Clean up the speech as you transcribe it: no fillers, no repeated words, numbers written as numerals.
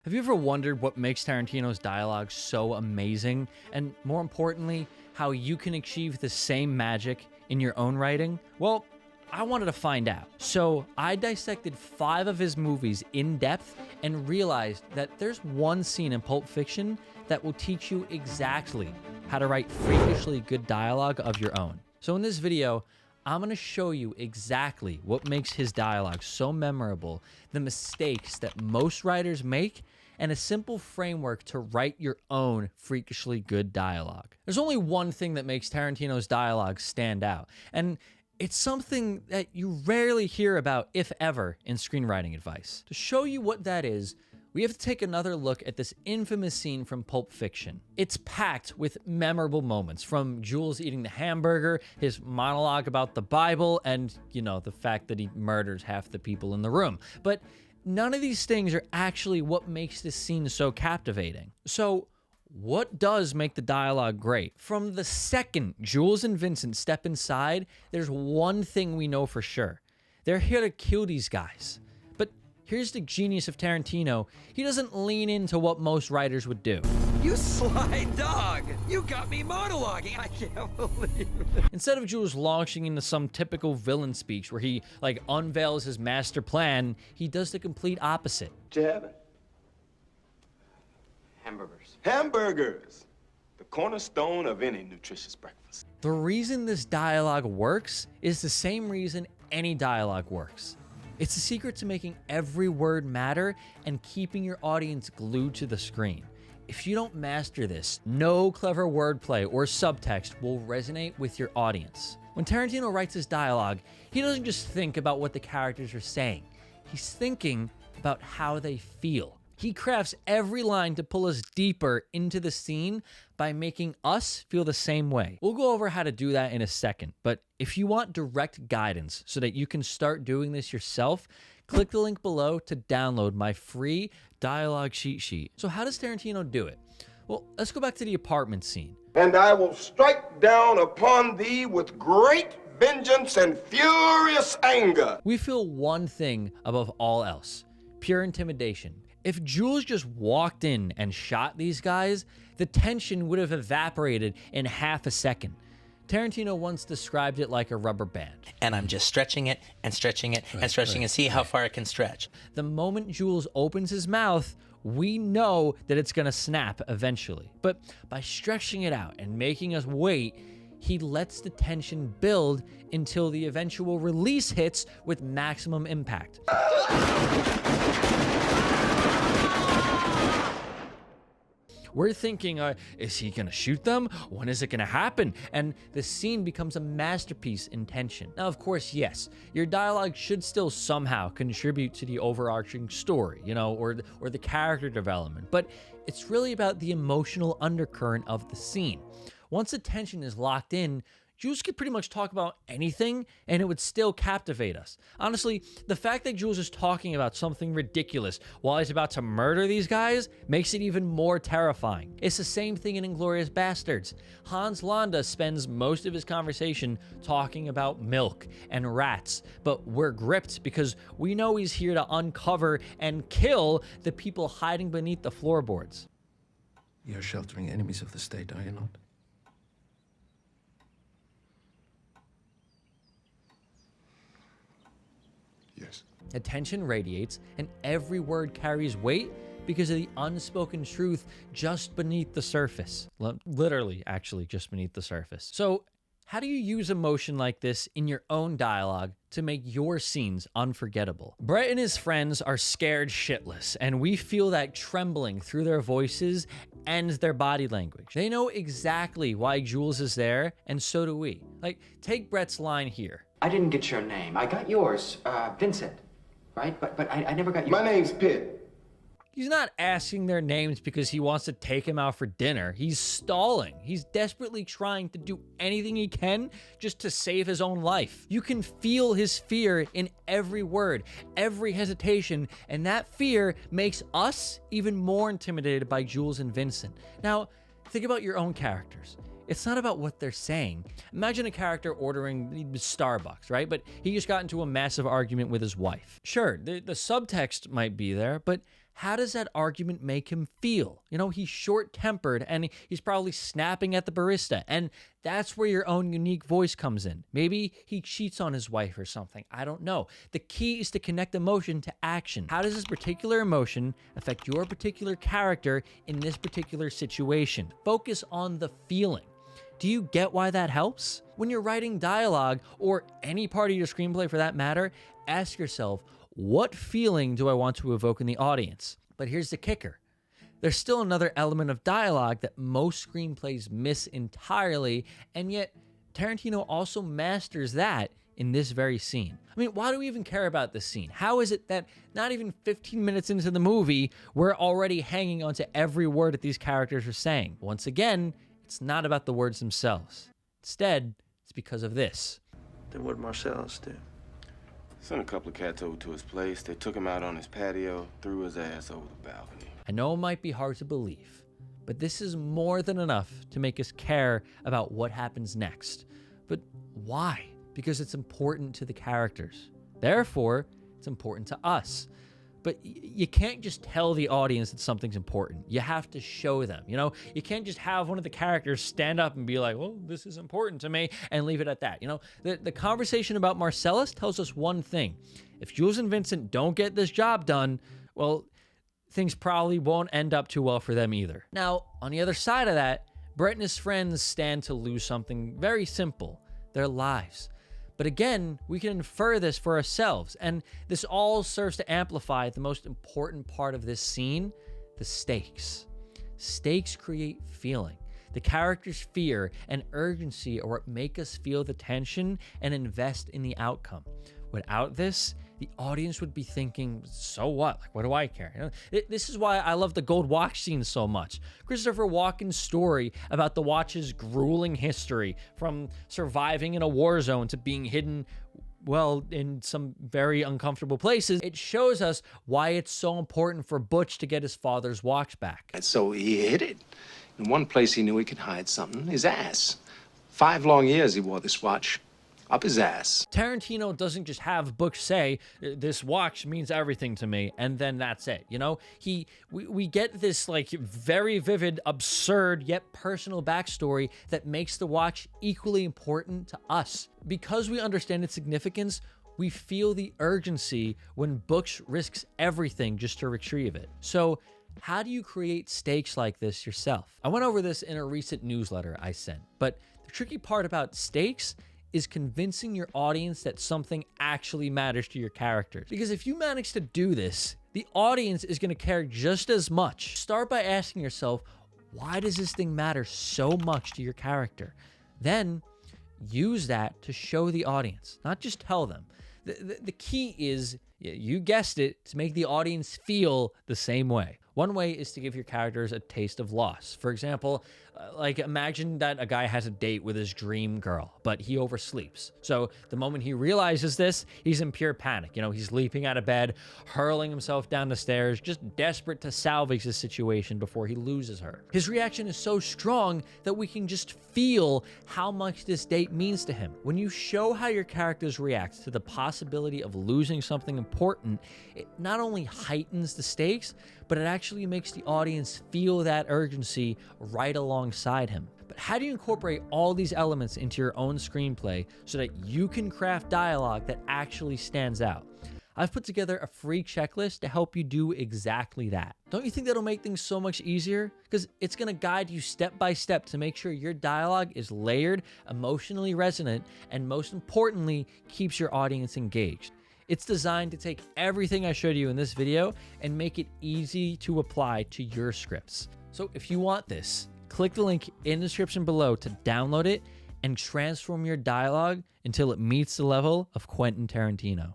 Have you ever wondered what makes Tarantino's dialogue so amazing? And more importantly, how you can achieve the same magic in your own writing? Well, I wanted to find out. So I dissected 5 of his movies in depth and realized that there's one scene in Pulp Fiction that will teach you exactly how to write freakishly good dialogue of your own. So in this video, I'm going to show you exactly what makes his dialogue so memorable, the mistakes that most writers make, and a simple framework to write your own freakishly good dialogue. There's only one thing that makes Tarantino's dialogue stand out, and it's something that you rarely hear about, if ever, in screenwriting advice. To show you what that is, we have to take another look at this infamous scene from Pulp Fiction. It's packed with memorable moments, from Jules eating the hamburger, his monologue about the Bible, and, you know, the fact that he murders half the people in the room. But none of these things are actually what makes this scene so captivating. So, what does make the dialogue great? From the second Jules and Vincent step inside, there's one thing we know for sure. They're here to kill these guys. But here's the genius of Tarantino. He doesn't lean into what most writers would do. You sly dog! You got me monologuing! I can't believe it. Instead of Jules launching into some typical villain speech where he, unveils his master plan, he does the complete opposite. What you having? Hamburgers. Hamburgers! The cornerstone of any nutritious breakfast. The reason this dialogue works is the same reason any dialogue works. It's the secret to making every word matter and keeping your audience glued to the screen. If you don't master this, no clever wordplay or subtext will resonate with your audience. When Tarantino writes his dialogue, he doesn't just think about what the characters are saying. He's thinking about how they feel. He crafts every line to pull us deeper into the scene by making us feel the same way. We'll go over how to do that in a second, but if you want direct guidance so that you can start doing this yourself, click the link below to download my free dialogue cheat sheet. So how does Tarantino do it? Well, let's go back to the apartment scene. And I will strike down upon thee with great vengeance and furious anger. We feel one thing above all else: pure intimidation. If Jules just walked in and shot these guys, the tension would have evaporated in half a second. Tarantino once described it like a rubber band. And I'm just stretching it and stretching it and stretching and see how far it can stretch. The moment Jules opens his mouth, we know that it's gonna snap eventually. But by stretching it out and making us wait, he lets the tension build until the eventual release hits with maximum impact. We're thinking, is he gonna shoot them? When is it gonna happen? And the scene becomes a masterpiece in tension. Now, of course, yes, your dialogue should still somehow contribute to the overarching story, or the character development, but it's really about the emotional undercurrent of the scene. Once the tension is locked in, Jules could pretty much talk about anything and it would still captivate us. Honestly, the fact that Jules is talking about something ridiculous while he's about to murder these guys makes it even more terrifying. It's the same thing in Inglourious Basterds. Hans Landa spends most of his conversation talking about milk and rats, but we're gripped because we know he's here to uncover and kill the people hiding beneath the floorboards. You're sheltering enemies of the state, are you not? Yes. The tension radiates, and every word carries weight because of the unspoken truth just beneath the surface. Literally, actually, just beneath the surface. So, how do you use emotion like this in your own dialogue to make your scenes unforgettable? Brett and his friends are scared shitless, and we feel that trembling through their voices and their body language. They know exactly why Jules is there, and so do we. Take Brett's line here. I didn't get your name. I got yours, Vincent, right? But I never got your... My name's Pitt. He's not asking their names because he wants to take him out for dinner. He's stalling. He's desperately trying to do anything he can just to save his own life. You can feel his fear in every word, every hesitation, and that fear makes us even more intimidated by Jules and Vincent. Now, think about your own characters. It's not about what they're saying. Imagine a character ordering Starbucks, right? But he just got into a massive argument with his wife. Sure, the subtext might be there, but how does that argument make him feel? You know, he's short-tempered and he's probably snapping at the barista. And that's where your own unique voice comes in. Maybe he cheats on his wife or something. I don't know. The key is to connect emotion to action. How does this particular emotion affect your particular character in this particular situation? Focus on the feeling. Do you get why that helps? When you're writing dialogue, or any part of your screenplay for that matter, ask yourself, what feeling do I want to evoke in the audience? But here's the kicker. There's still another element of dialogue that most screenplays miss entirely, and yet Tarantino also masters that in this very scene. I mean, why do we even care about this scene? How is it that not even 15 minutes into the movie, we're already hanging onto every word that these characters are saying? Once again, it's not about the words themselves. Instead, it's because of this. Then what did Marcellus do? Sent a couple of cats over to his place. They took him out on his patio, threw his ass over the balcony. I know it might be hard to believe, but this is more than enough to make us care about what happens next. But why? Because it's important to the characters. Therefore, it's important to us. But you can't just tell the audience that something's important. You have to show them, you know? You can't just have one of the characters stand up and be like, well, this is important to me, and leave it at that, you know? The conversation about Marcellus tells us one thing. If Jules and Vincent don't get this job done, well, things probably won't end up too well for them either. Now, on the other side of that, Brett and his friends stand to lose something very simple, their lives. But again, we can infer this for ourselves, and this all serves to amplify the most important part of this scene, the stakes. Stakes create feeling. The character's fear and urgency are what make us feel the tension and invest in the outcome. Without this, the audience would be thinking, so what? Like, what do I care? You know, this is why I love the gold watch scene so much. Christopher Walken's story about the watch's grueling history, from surviving in a war zone to being hidden, well, in some very uncomfortable places. It shows us why it's so important for Butch to get his father's watch back. And so he hid it. In one place he knew he could hide something, his ass. 5 long years he wore this watch. Up his ass. Tarantino doesn't just have Butch say, this watch means everything to me, and then that's it, you know? We get this, like, very vivid, absurd, yet personal backstory that makes the watch equally important to us. Because we understand its significance, we feel the urgency when Butch risks everything just to retrieve it. So, how do you create stakes like this yourself? I went over this in a recent newsletter I sent, but the tricky part about stakes is convincing your audience that something actually matters to your characters. Because if you manage to do this, the audience is going to care just as much. Start by asking yourself, why does this thing matter so much to your character? Then use that to show the audience, not just tell them. The key is, you guessed it, to make the audience feel the same way. One way is to give your characters a taste of loss. For example, like, imagine that a guy has a date with his dream girl, but he oversleeps. So the moment he realizes this, he's in pure panic. You know, he's leaping out of bed, hurling himself down the stairs, just desperate to salvage the situation before he loses her. His reaction is so strong that we can just feel how much this date means to him. When you show how your characters react to the possibility of losing something important, it not only heightens the stakes, but it actually makes the audience feel that urgency right alongside him. But how do you incorporate all these elements into your own screenplay so that you can craft dialogue that actually stands out? I've put together a free checklist to help you do exactly that. Don't you think that'll make things so much easier? Because it's going to guide you step by step to make sure your dialogue is layered, emotionally resonant, and most importantly, keeps your audience engaged. It's designed to take everything I showed you in this video and make it easy to apply to your scripts. So if you want this, click the link in the description below to download it and transform your dialogue until it meets the level of Quentin Tarantino.